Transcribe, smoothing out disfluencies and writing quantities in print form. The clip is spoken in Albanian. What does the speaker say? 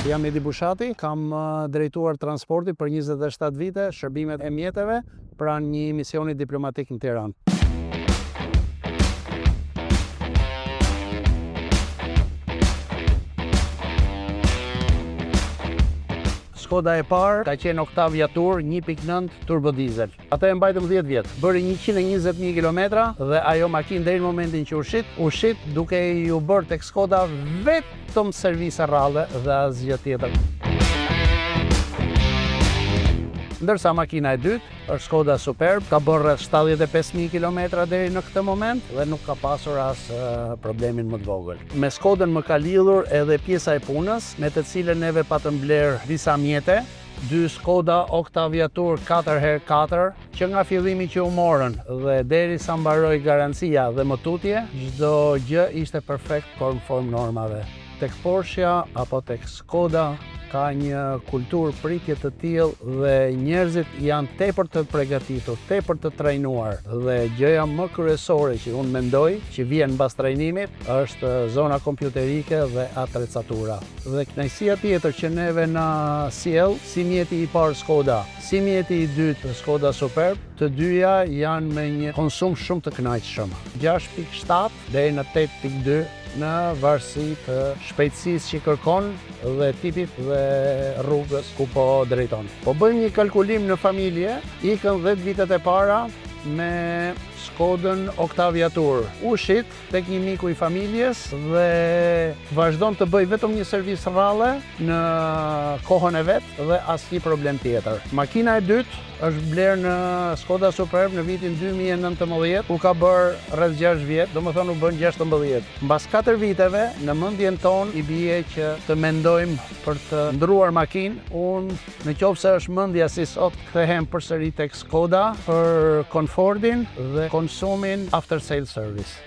Jam Edi Bushati, kam drejtuar transporti për 27 vite, shërbimet e mjeteve, pranë një misioni diplomatik në Tiranë. Skoda e parë ka qenë Octavia Tour 1.9 turbo diesel. Atë e mbajtëm 10 vjet. Bëri 120.000 kilometra dhe ajo makinë deri në momentin që ushit duke ju bërë tek Skoda vetëm servise rrallë dhe asgjë tjetër. Ndërsa makina e dytë është Skoda Superb, ka bërë rreth 75.000 kilometra deri në këtë moment dhe nuk ka pasur as problemin më të vogël. Me Skodën më ka lidhur edhe pjesa e punës, me të cilën neve patëm bler disa mjete, 2 Skoda Octavia Tour 4x4, që nga fillimi që u morën dhe deri sa mbaroi garancia dhe më tutje, çdo gjë ishte perfekt konform normave. Tek Porsche apo tek Skoda ka një kulturë pritje të tillë dhe njerëzit janë tepër të përgatitur, tepër të trajnuar dhe gjëja më kryesore që unë mendoj që vjen mbas trajnimit është zona kompjuterike dhe atrecatura. Dhe kënaqësia tjetër që neve na sjell si mjeti i parë Skoda, si mjeti i dytë Skoda Superb, të dyja janë me një konsum shumë të kënaqshëm. 6.7 deri në 8.2 në varësi të shpejtësisë që kërkon dhe tipit dhe rrugës ku po drejton. Po bëjmë një kalkulim në familje, ikën 10 vitet e para me Skodën Octavia Tour. Ushit tek një miku i familjes dhe vazhdon të bëj vetëm një servis rrallë në kohën e vet dhe asnjë problem tjetër. Makina e dytë është bler në Skoda Superb në vitin 2019, ku ka bërë rreth 6 vjet, domethënë u bën 16. Mbas 4 viteve, në mendjen tonë i bie që të mendojmë për të ndruar makinë. Unë nëse është mendja si sot, kthehem përsëri tek Skoda për komfortin dhe konsumin after sale service.